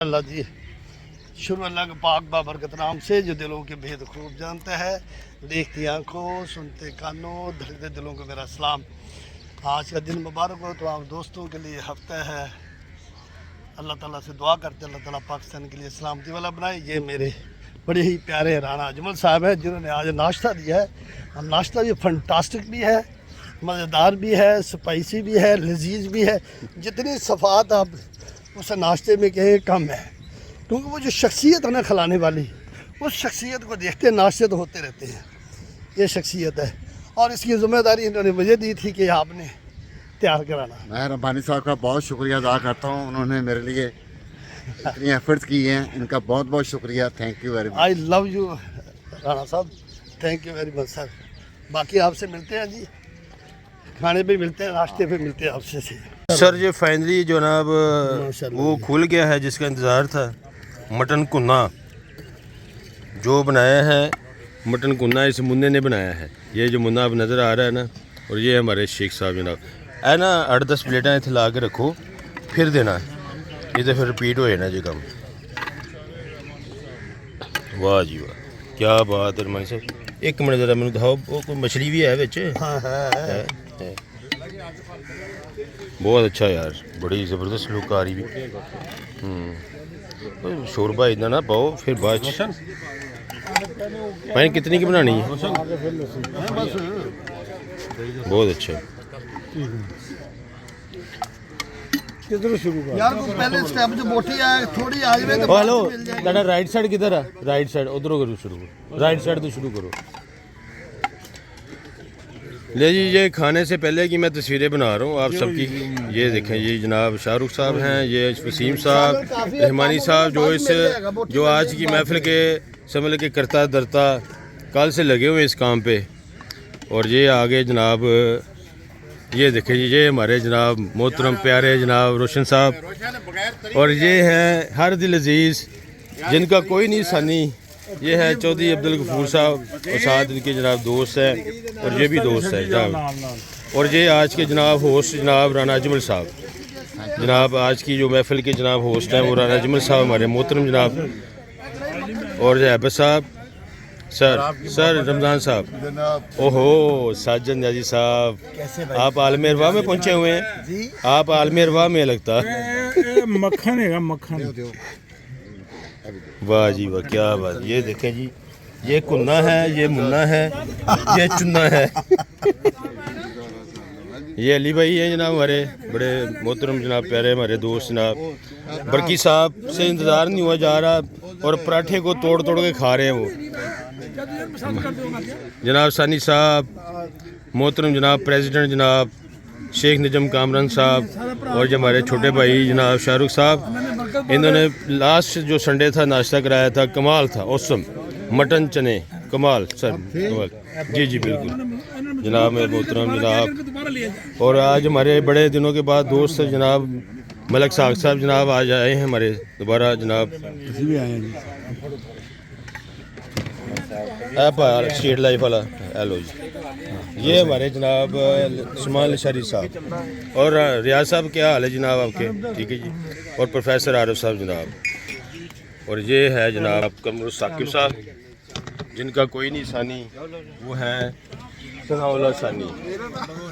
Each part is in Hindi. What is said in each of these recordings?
अल्लाह जी शुरू अल्लाह के पाक बाबरकत नाम से जो दिलों के भेद खूब जानता है, देखती आंखों सुनते कानों धड़कते दिलों को मेरा सलाम। आज का दिन मुबारक हो। तो आप दोस्तों के लिए हफ्ता है, अल्लाह ताला से दुआ करते अल्लाह ताला पाकिस्तान के लिए सलामती वाला बनाए। ये मेरे बड़े ही प्यारे राना अजमल साहब हैं जिन्होंने आज नाश्ता दिया है। और नाश्ता भी फंटास्टिक भी है, मज़ेदार भी है, स्पाइसी भी है, लजीज भी है। जितनी सफ़ात आप उस नाश्ते में कहें कम है, क्योंकि वो जो शख्सियत है ना खिलाने वाली, उस शख्सियत को देखते नाश्ते तो होते रहते हैं। ये शख्सियत है और इसकी ज़िम्मेदारी इन्होंने मुझे दी थी कि आपने तैयार कराना। मैं रब्बानी साहब का बहुत शुक्रिया अदा करता हूँ, उन्होंने मेरे लिए इतनी एफर्ट्स की हैं, इनका बहुत बहुत शुक्रिया। Thank you very much. I love you Rana साहब, thank you very much sir. बाकी आपसे मिलते हैं जी, खाने पे मिलते हैं, नाश्ते पे मिलते हैं आपसे से। सर ये फाइनली जो ना अब वो खुल गया है जिसका इंतज़ार था। मटन कुन्ना जो बनाया है, मटन कुन्ना इस मुन्ने ने बनाया है। ये जो मुन्ना अब नज़र आ रहा है ना, और ये हमारे शेख साहब जनाब है ना। 8-10 प्लेटें इतने ला के रखो, फिर देना ये तो फिर रिपीट हो जाना जी काम। वाह जी वाह, क्या बात है रमान साहब। एक मिनट ज़रा मैंने दिखाओ, वो कोई मछली भी है बिच? हाँ है। बहुत अच्छा यार, बड़ी ज़बरदस्त लुक आ रही भी। शोरबा इतना ना पाओ फिर बाद भाई कितनी की बनानी है? बहुत अच्छा यार को पहले स्टेप जो मोटी है थोड़ी आज में तो हेलो दादा, राइट साइड किधर है? राइट साइड उधरों करो, शुरू करो राइट साइड तो शुरू करो। ले जी, ये खाने से पहले की मैं तस्वीरें बना रहा हूँ आप सबकी। ये देखें, ये जनाब शाहरुख साहब हैं, ये वसीम साहब, रहमानी साहब जो आज की महफिल के समझ के करता धरता कल से लगे हुए इस काम पे। और ये आगे जनाब ये देखें, ये हमारे जनाब मोहतरम प्यारे जनाब रोशन साहब। और ये हैं हर दिल अजीज़ जिनका कोई नहीं सानी, ये है चौधरी अब्दुल गफूर साहब, और साथ इनके जनाब दोस्त हैं और ये भी दोस्त है जनाब। और ये आज के जनाब होस्ट जनाब राना अजमल साहब, जनाब आज की जो महफिल के जनाब होस्ट हैं वो राना अजमल साहब हमारे मोहतरम जनाब। और जहबत साहब, सर रमज़ान साहब, ओहो साजन न्याजी साहब, आप आलम अरवा में पहुँचे हुए हैं। आप आलम अरवा में लगता मक्खन है, मक्खन। वाह जी वाह, क्या बात। ये देखें जी, ये कुन्ना है, ये मुन्ना है, ये चुन्ना है। ये अली भाई है जनाब हमारे बड़े मोहतरम जनाब प्यारे हमारे दोस्त जनाब। बरकी साहब से इंतज़ार नहीं हुआ जा रहा और पराठे को तोड़ तोड़ के खा रहे हैं वो जनाब। सानी साहब, मोहतरम जनाब प्रेसिडेंट जनाब शेख निजम कामरान साहब, और जो हमारे छोटे भाई जनाब शाहरुख साहब, इन्होंने लास्ट जो संडे था नाश्ता कराया था, कमाल था, औसम मटन चने कमाल सर, कमाल। जी जी बिल्कुल जनाब मेरे मोहतरम जनाब। और आज हमारे बड़े दिनों के बाद दोस्त जनाब मलक साग साहब जनाब आज आए हैं हमारे दोबारा जनाब। स्ट्रीट लाइफ वाला हेलो जी। ये हमारे जनाब सुमान शरीफ साहब और रियाज साहब, क्या हाल है जनाब आपके? ठीक है जी। और प्रोफेसर आरिफ साहब जनाब। और ये है जनाब कमर साकिब साहब जिनका कोई नहीं सानी, वो हैं सनाउल्लाह सानी,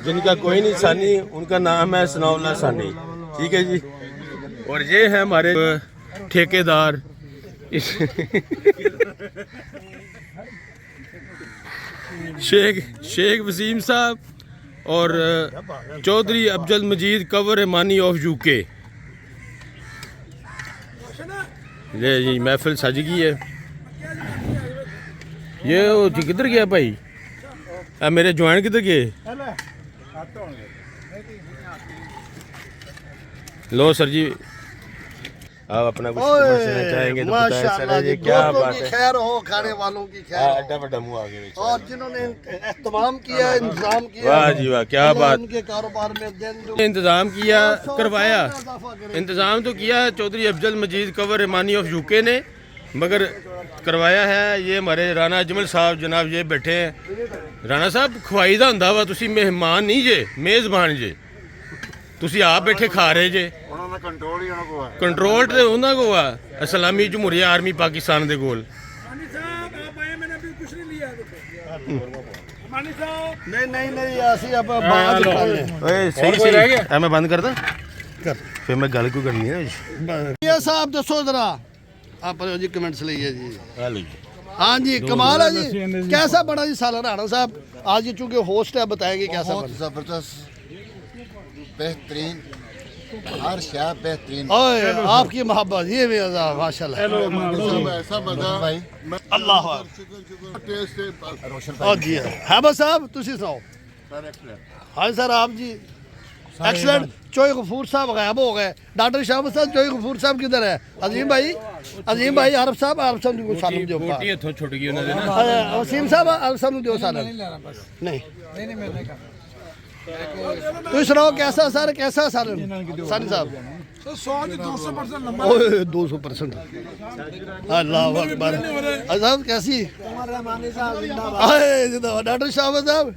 जिनका कोई नहीं सानी उनका नाम है सनाउल्लाह सानी। ठीक है जी। और ये है हमारे ठेकेदार शेख वसीम साहब और चौधरी अब्दुल मजीद कवर रहमानी ऑफ यूके। ये जी महफिल सज गई है। ये किधर गया भाई? मेरे ज्वाइन किधर गए? लो सर जी, आप अपना कुछ चाहेंगे तो बताएं सर। ये क्या बात है? खैर हो, खाने वालों की खैर हो। एड्डा बड़ा मुंह आगे और जिन्होंने एहतमाम किया, इंतजाम किया, वाह जी वाह, क्या बात। उनके कारोबार में इंतजाम किया, करवाया, इंतजाम तो किया चौधरी अब्दुल मजीद कवर रहमानी ऑफ यूके ने, मगर करवाया है ये हमारे राना अजमल साहब जनाब। ये बैठे हैं। राना साहब खवाई दा हुंदा वा, तुसी मेहमान नहीं जे, मेज़बान जे। तुसी आप बैठे खा रहे जे। ਉਹਨਾਂ ਦਾ ਕੰਟਰੋਲ ਹੀ ਉਹਨਾਂ ਕੋਲ ਹੈ। ਕੰਟਰੋਲ ਤੇ ਉਹਨਾਂ ਕੋ ਆ ਇਸਲਾਮੀ ਜਮਹੂਰੀਆ ਆਰਮੀ ਪਾਕਿस्तान ਦੇ ਕੋਲ। मानी साहब आप आए मैंने अभी कुछ नहीं लिया देखो मानी साहब नहीं ऐसी आप बात निकालने ਓਏ ਸਹੀ ਐ ਮੈਂ ਬੰਦ ਕਰਦਾ कर ਫਿਰ ਮੈਂ ਗੱਲ ਕਿਉਂ ਕਰਨੀ ਹੈ। ये साहब दसो जरा आप जी कमेंट्स लिए जी ਆ ਲਈ हाँ जी कमाल है जी कैसा बना जी सालन राणा साहब आज ये चूंकि होस्ट है बताएंगे कैसा बहुत बना जबरदस्त बेहतरीन हर शय बेहतरीन। ओए आपकी मोहब्बत ये भी अज़ा माशाल्लाह ऐसा मजा भाई अल्लाह टेस्ट रोशन और जी है बस साहब तुसी सुनाओ हाँ सर आप जी एक्सलेंट चोई गफूर साहब गायब हो गए डॉक्टर शाह साहब चोई गफूर साहब किधर है अजीम भाई आरफ साहब को सालम दो ਛੋਟੀ ਇੱਥੋਂ ਛੁੱਟ ਗਈ ਉਹਨਾਂ ਦੇ ਨਾ। वसीम साहब आरफ साहब दो सालम नहीं तुम सुनाओ कैसा सर कैसा सालन सन साहब 100-200% लंबा ओए 200% अल्लाह अकबर साहब कैसी डॉक्टर शाह साहब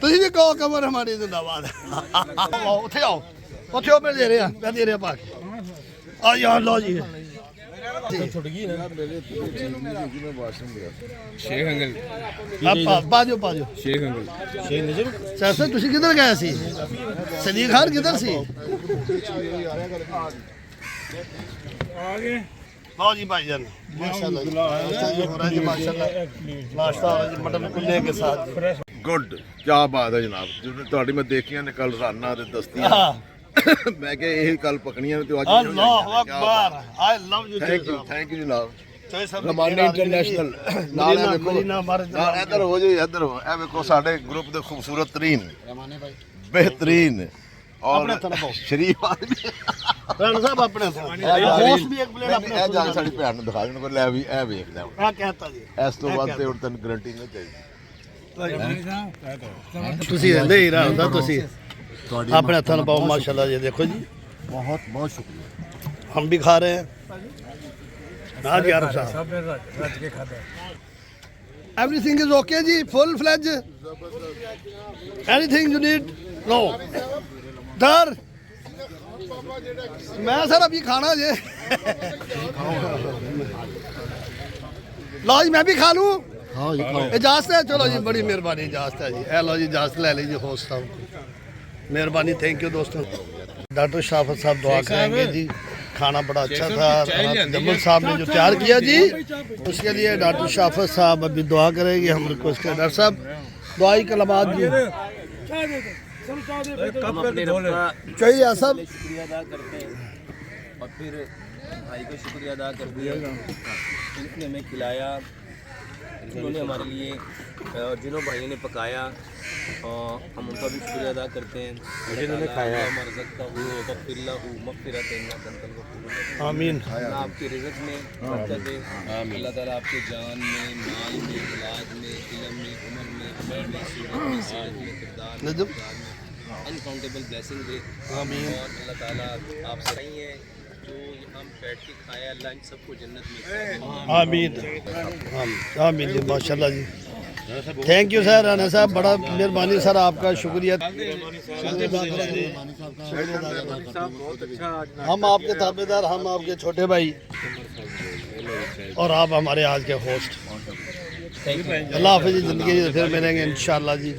ਤੁਸੀਂ ਵੀ ਕਹੋ ਕਮਰ ਹਮਾਰੀ ਜ਼ਿੰਦਾਬਾਦ ਉੱਥੇ ਆਓ ਉੱਥੇ ਉਹ ਦੇ ਰਿਹਾ ਮੈਂ ਦੇ ਰਿਹਾ ਪਾ ਕੇ ਆ ਯਾਰ ਲਓ ਜੀ ਛੁੱਟ ਗਈ ਨਾ ਸ਼ੇਖ ਅੰਕਲ ਆਪਾਂ ਬਾਜੋ ਸ਼ੇਖ ਅੰਕਲ ਸ਼ੇਖ ਨਜਮ ਸਰ ਤੁਸੀਂ ਕਿੱਧਰ ਗਏ ਸੀ ਸਦੀਕ ਖਾਨ ਕਿੱਧਰ ਸੀ आगे ਲਓ ਜੀ ਭਾਈਜਾਨ ਮਾਸ਼ਾਅੱਲਾ ਜੀ ਹੋ ਰਿਹਾ ਜੀ ਮਾਸ਼ਾਅੱਲਾ ਨਾਸ਼ਤਾ ਹੋ ਰਿਹਾ ਜੀ ਮਟਨ ਕੁੱਲੇ ਕੇ ਸਾਥ ਗੁੱਡ ਕੀ ਬਾਤ ਹੈ ਜਨਾਬ ਜਿਵੇਂ ਤੁਹਾਡੀ ਮੈਂ ਦੇਖੀਆਂ ਨੇ ਕੱਲ ਰਾਨਾ ਤੇ ਦਸਤੀਆਂ ਮੈਂ ਕਿਹਾ ਇਹ ਕੱਲ ਪਕਣੀਆਂ ਤੇ ਅੱਜ ਅੱਲਾਹੁ ਅਕਬਰ ਆਈ ਲਵ ਯੂ ਥੈਂਕ ਯੂ ਜਨਾਬ ਚਾਹੇ ਸਭ ਰਮਾਨੀ ਇੰਟਰਨੈਸ਼ਨਲ ਨਾਲ ਇਹ ਵੇਖੋ ਮਦੀਨਾ ਮਾਰੇ ਨਾਲ ਇੱਧਰ ਹੋ ਜਾਓ ਇੱਧਰ ਹੋ ਇਹ ਵੇਖੋ ਸਾਡੇ ਗਰੁੱਪ ਦੇ ਖੂਬਸੂਰਤ ਤਰੀਨ ਬਿਹਤਰੀਨ ਆਪਣੇ ਔਰ ਹੱਥਾਂ ਨਾਲ ਪਾਓ। ਸ਼ਰੀਫ ਆਦਮੀ ਰਾਣਾ ਸਾਹਿਬ ਆਪਣੇ ਹੋਸਟ ਵੀ ਇੱਕ ਪਲੇਟ ਆਪਣੇ ਇਹ ਜਾ ਸਾਡੀ ਭੈਣ ਨੂੰ ਦਿਖਾ ਦੇਣ ਕੋ ਲੈ ਵੀ ਇਹ ਵੇਖਦਾ ਹੁਣ। ਆ ਕਹਤਾ ਜੀ ਇਸ ਤੋਂ ਬਾਅਦ ਤੇ ਹੁਣ ਤੈਨੂੰ ਗਰੰਟੀ ਨਹੀਂ ਚਾਹੀਦੀ ਤੁਸੀਂ ਰਹਿੰਦੇ ਹੀ ਰਹਾ ਹੁੰਦਾ ਤੁਸੀਂ ਤੁਹਾਡੀ अपने हथा पाओ माशाल्लाह ये देखो जी बहुत बहुत शुक्रिया। हम भी खा रहे हैं हाँ जी आरफ साहब एवरीथिंग इज ओके जी full fledge anything you need no डर मैं सर अभी खाना जे लो जी मैं भी खा लूँ हाँ ये खाओ। इजाजत है चलो जी बड़ी मेहरबानी इजाजत है जी ए लो जी इजाजत ले लीजिए होस्ट साहब मेहरबानी थैंक यू दोस्तों डॉक्टर शाफत साहब दुआ करेंगे जी खाना बड़ा अच्छा था जमल साहब ने जो तैयार किया जी उसके लिए डॉक्टर शाफत साहब अभी दुआ करेंगे हम रिक्वेस्ट करें डॉक्टर साहब दुआई कलमात जी चाहिए सब शुक्रिया अदा करते हैं और फिर भाई का शुक्रिया अदा करते हैं जिन्होंने हमें खिलाया जिन्होंने हमारे लिए और जिन्होंने भाइयों ने पकाया और हम उनका भी शुक्रिया अदा करते हैं जिन्होंने खाया आमीन आपके रिज़्क़ में बरकत दे अल्लाह ताला आपके जान में माल में औलाद में इल्म में उम्र में अमल में सूरत में सेहत में किरदार में नजम अनकाउंटेबल ब्लेसिंग दे आमीन और अल्लाह ताला आपसे रही है जो हम बैठ के खाया अल्लाह इन सबको जन्नत में आमीन आमीन जी माशाल्लाह जी थैंक यू सर राना साहब बड़ा मेहरबानी सर आपका शुक्रिया हम आपके ताबेदार हम आपके छोटे भाई और आप हमारे आज के होस्ट अल्लाह हाफिज़ ज़िंदगी फिर मिलेंगे इंशाअल्लाह जी